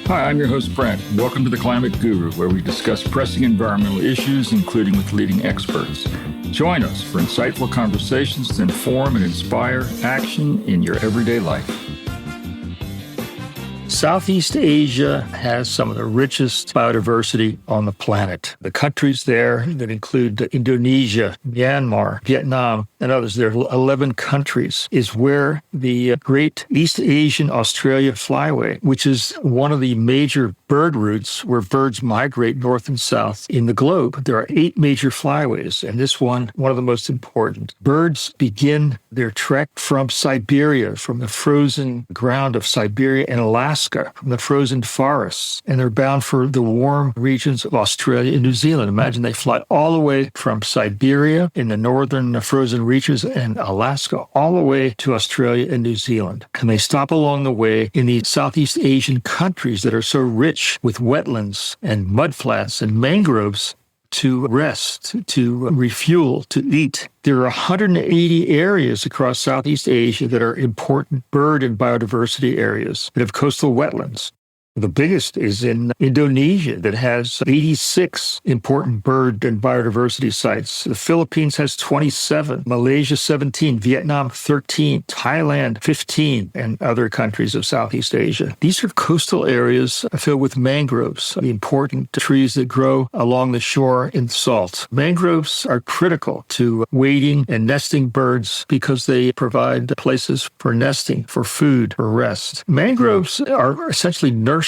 Hi, I'm your host, Brent. Welcome to the Climate Guru, where we discuss pressing environmental issues, including with leading experts. Join us for insightful conversations to inform and inspire action in your everyday life. Southeast Asia has some of the richest biodiversity on the planet. The countries there that include Indonesia, Myanmar, Vietnam, and others, there are 11 countries, is where the Great East Asian Australia Flyway, which is one of the major bird routes where birds migrate north and south in the globe. There are 8 major flyways, and this one of the most important. Birds begin their trek from Siberia, from the frozen ground of Siberia and Alaska, from the frozen forests, and they're bound for the warm regions of Australia and New Zealand. Imagine they fly all the way from Siberia in the northern frozen reaches and Alaska, all the way to Australia and New Zealand. And they stop along the way in these Southeast Asian countries that are so rich with wetlands and mudflats and mangroves to rest, to refuel, to eat. There are 180 areas across Southeast Asia that are important bird and biodiversity areas that have coastal wetlands. The biggest is in Indonesia that has 86 important bird and biodiversity sites. The Philippines has 27, Malaysia 17, Vietnam 13, Thailand 15, and other countries of Southeast Asia. These are coastal areas filled with mangroves, the important trees that grow along the shore in salt. Mangroves are critical to wading and nesting birds because they provide places for nesting, for food, for rest. Mangroves are essentially nurseries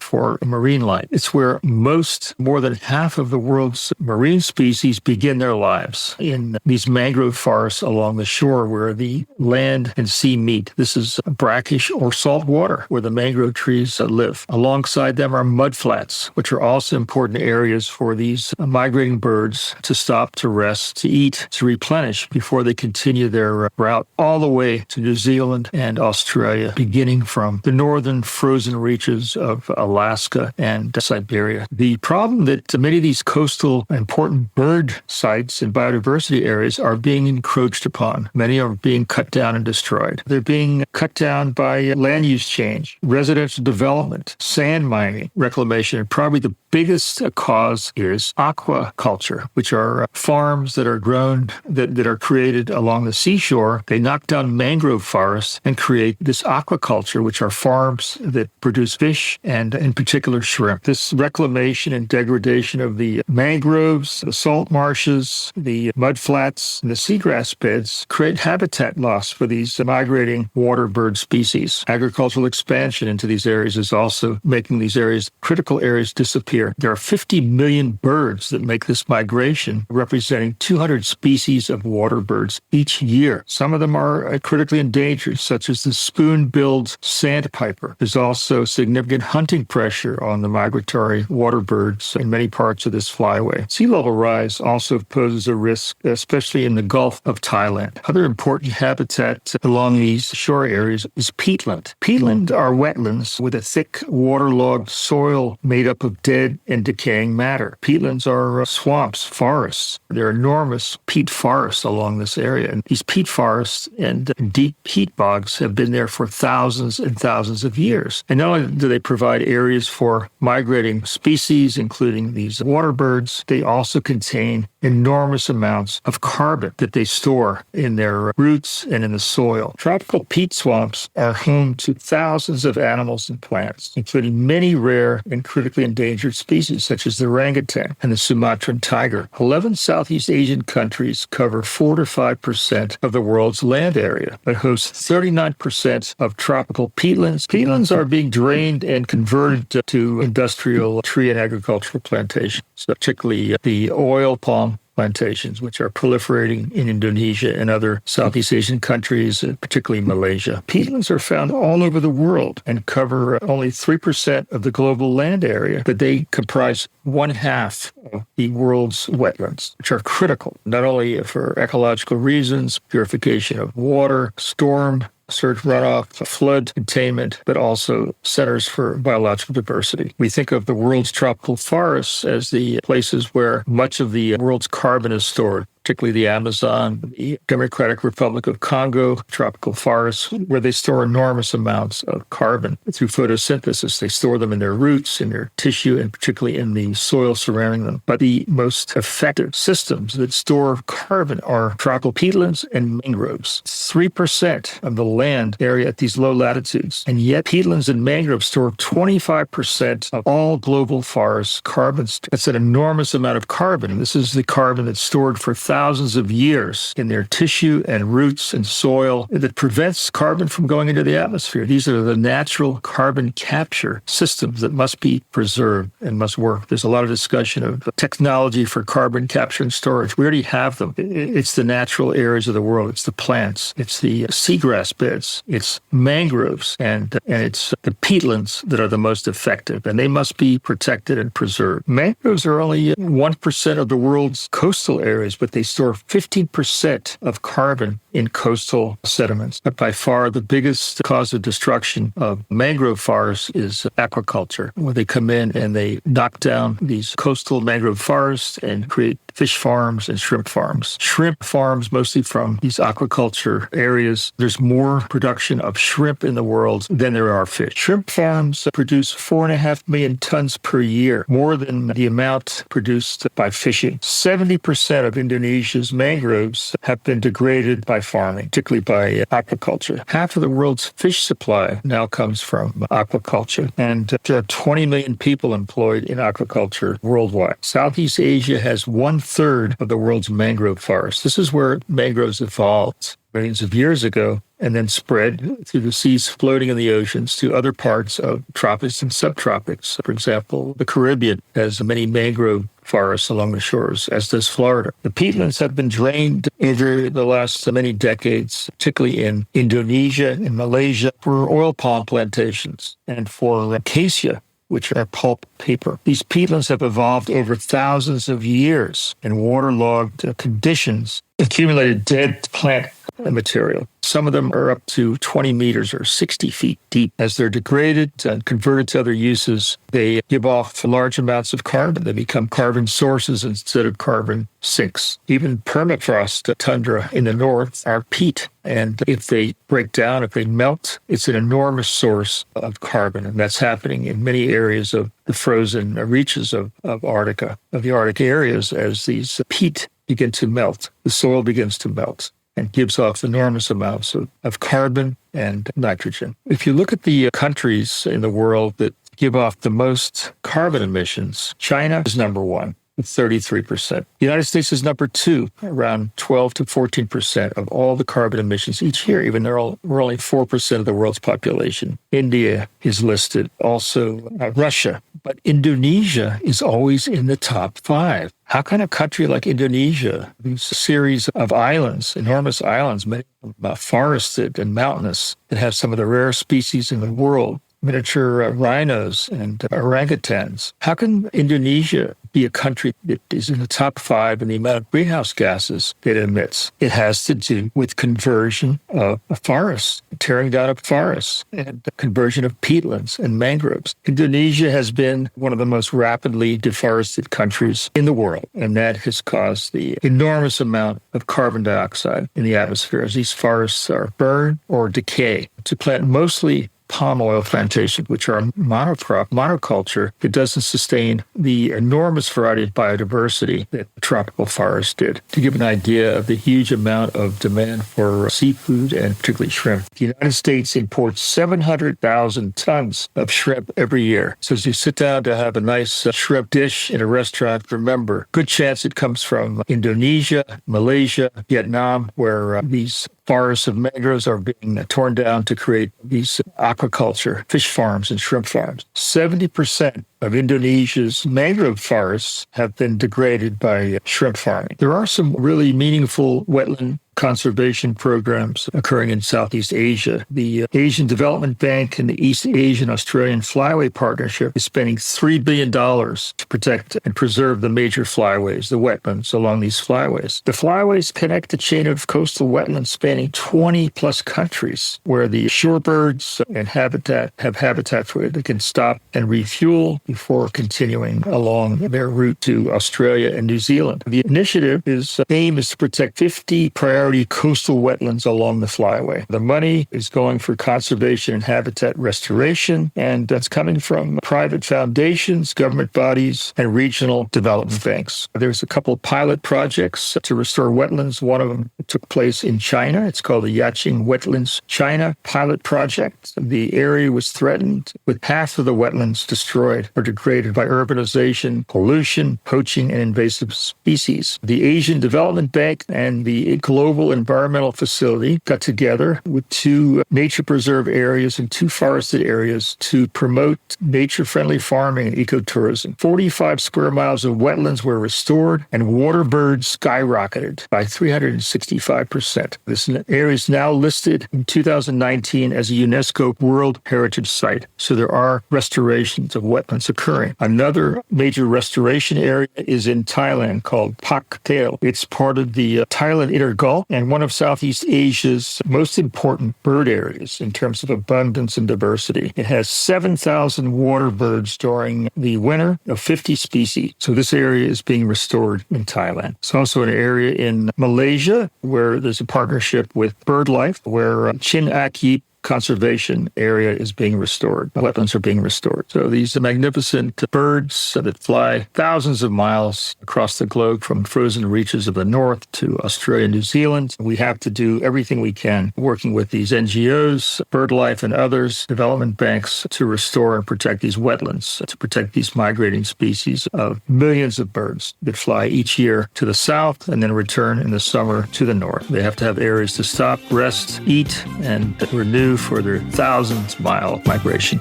for marine life. It's where more than half of the world's marine species begin their lives, in these mangrove forests along the shore where the land and sea meet. This is brackish or salt water where the mangrove trees live. Alongside them are mudflats, which are also important areas for these migrating birds to stop, to rest, to eat, to replenish before they continue their route all the way to New Zealand and Australia, beginning from the northern frozen reaches of Alaska and Siberia. The problem that many of these coastal important bird sites and biodiversity areas are being encroached upon. Many are being cut down and destroyed. They're being cut down by land use change, residential development, sand mining, reclamation, and probably the biggest cause is aquaculture, which are farms that are grown, that are created along the seashore. They knock down mangrove forests and create this aquaculture, which are farms that produce fish and in particular shrimp. This reclamation and degradation of the mangroves, the salt marshes, the mudflats, and the seagrass beds create habitat loss for these migrating water bird species. Agricultural expansion into these areas is also making these areas, critical areas, disappear. There are 50 million birds that make this migration, representing 200 species of water birds each year. Some of them are critically endangered, such as the spoon-billed sandpiper. There's also significant hunting pressure on the migratory water birds in many parts of this flyway. Sea level rise also poses a risk, especially in the Gulf of Thailand. Other important habitat along these shore areas is peatland. Peatland are wetlands with a thick, waterlogged soil made up of dead and decaying matter. Peatlands are swamps, forests. There are enormous peat forests along this area. And these peat forests and deep peat bogs have been there for thousands and thousands of years. And not only do they provide areas for migrating species, including these water birds, they also contain enormous amounts of carbon that they store in their roots and in the soil. Tropical peat swamps are home to thousands of animals and plants, including many rare and critically endangered species such as the orangutan and the Sumatran tiger. 11 Southeast Asian countries cover 4 to 5% of the world's land area, but host 39% of tropical peatlands. Peatlands are being drained and converted to industrial tree and agricultural plantations, particularly the oil palm plantations, which are proliferating in Indonesia and other Southeast Asian countries, particularly Malaysia. Peatlands are found all over the world and cover only 3% of the global land area, but they comprise 1/2 of the world's wetlands, which are critical, not only for ecological reasons, purification of water, storm surge runoff, flood containment, but also centers for biological diversity. We think of the world's tropical forests as the places where much of the world's carbon is stored. particularly the Amazon, the Democratic Republic of Congo, tropical forests, where they store enormous amounts of carbon through photosynthesis. They store them in their roots, in their tissue, and particularly in the soil surrounding them. But the most effective systems that store carbon are tropical peatlands and mangroves. 3% of the land area at these low latitudes. And yet peatlands and mangroves store 25% of all global forest carbon. That's an enormous amount of carbon. This is the carbon that's stored for thousands of years in their tissue and roots and soil that prevents carbon from going into the atmosphere. These are the natural carbon capture systems that must be preserved and must work. There's a lot of discussion of technology for carbon capture and storage. We already have them. It's the natural areas of the world. It's the plants. It's the seagrass beds. It's mangroves. And it's the peatlands that are the most effective. And they must be protected and preserved. Mangroves are only 1% of the world's coastal areas, but they store 15% of carbon in coastal sediments. But by far, the biggest cause of destruction of mangrove forests is aquaculture, where they come in and they knock down these coastal mangrove forests and create fish farms and shrimp farms. Shrimp farms, mostly from these aquaculture areas. There's more production of shrimp in the world than there are fish. Shrimp farms produce 4.5 million tons per year, more than the amount produced by fishing. 70% of Indonesia's mangroves have been degraded by farming, particularly by aquaculture. Half of the world's fish supply now comes from aquaculture, and there are 20 million people employed in aquaculture worldwide. Southeast Asia has 1/3 of the world's mangrove forests. This is where mangroves evolved millions of years ago and then spread through the seas floating in the oceans to other parts of tropics and subtropics. For example, the Caribbean has many mangrove forests along the shores, as does Florida. The peatlands have been drained over the last many decades, particularly in Indonesia and Malaysia, for oil palm plantations and for acacia, which are pulp paper. These peatlands have evolved over thousands of years in waterlogged conditions, accumulated dead plant material. Some of them are up to 20 meters or 60 feet deep. As they're degraded and converted to other uses, they give off large amounts of carbon. They become carbon sources instead of carbon sinks. Even permafrost tundra in the north are peat. And if they break down, if they melt, it's an enormous source of carbon. And that's happening in many areas of the frozen reaches of Antarctica, of the Arctic areas, as these peat begin to melt. The soil begins to melt and gives off enormous amounts of carbon and nitrogen. If you look at the countries in the world that give off the most carbon emissions, China is number one, with 33%. The United States is number two, around 12 to 14% of all the carbon emissions each year, even though we're only 4% of the world's population. India is listed, also Russia. But Indonesia is always in the top 5. How can a country like Indonesia, these series of islands, enormous islands, many of them forested and mountainous, that have some of the rarest species in the world, miniature rhinos and orangutans. How can Indonesia be a country that is in the top 5 in the amount of greenhouse gases it emits? It has to do with conversion of forests, tearing down of forests, and conversion of peatlands and mangroves. Indonesia has been one of the most rapidly deforested countries in the world, and that has caused the enormous amount of carbon dioxide in the atmosphere as these forests are burned or decay to plant mostly palm oil plantation, which are monocrop, monoculture, that doesn't sustain the enormous variety of biodiversity that tropical forests did. To give an idea of the huge amount of demand for seafood and particularly shrimp, the United States imports 700,000 tons of shrimp every year. So as you sit down to have a nice shrimp dish in a restaurant, remember, good chance it comes from Indonesia, Malaysia, Vietnam, where these forests of mangroves are being torn down to create these aquaculture, fish farms and shrimp farms. 70% of Indonesia's mangrove forests have been degraded by shrimp farming. There are some really meaningful wetland conservation programs occurring in Southeast Asia. The Asian Development Bank and the East Asian Australian Flyway Partnership is spending $3 billion to protect and preserve the major flyways, the wetlands along these flyways. The flyways connect a chain of coastal wetlands spanning 20 plus countries where the shorebirds and habitat have habitat where they can stop and refuel before continuing along their route to Australia and New Zealand. The initiative's aim is to protect 50 priority coastal wetlands along the flyway. The money is going for conservation and habitat restoration, and that's coming from private foundations, government bodies, and regional development banks. There's a couple of pilot projects to restore wetlands. One of them took place in China. It's called the Yaqing Wetlands China Pilot Project. The area was threatened with half of the wetlands destroyed or degraded by urbanization, pollution, poaching, and invasive species. The Asian Development Bank and the Global Environmental Facility got together with 2 nature preserve areas and 2 forested areas to promote nature-friendly farming and ecotourism. 45 square miles of wetlands were restored and water birds skyrocketed by 365%. This area is now listed in 2019 as a UNESCO World Heritage Site. So there are restorations of wetlands occurring. Another major restoration area is in Thailand called Pak Teo. It's part of the Thailand Inner Gulf and one of Southeast Asia's most important bird areas in terms of abundance and diversity. It has 7,000 water birds during the winter of 50 species. So this area is being restored in Thailand. It's also an area in Malaysia where there's a partnership with BirdLife where Chin Ak Yip conservation area is being restored. Wetlands are being restored. So these magnificent birds that fly thousands of miles across the globe from frozen reaches of the north to Australia and New Zealand. We have to do everything we can working with these NGOs, BirdLife and others, development banks to restore and protect these wetlands, to protect these migrating species of millions of birds that fly each year to the south and then return in the summer to the north. They have to have areas to stop, rest, eat, and renew for their thousands-mile migration.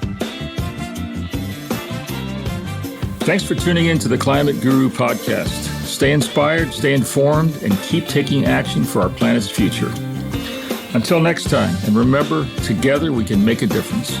Thanks for tuning in to the Climate Guru podcast. Stay inspired, stay informed, and keep taking action for our planet's future. Until next time, and remember, together we can make a difference.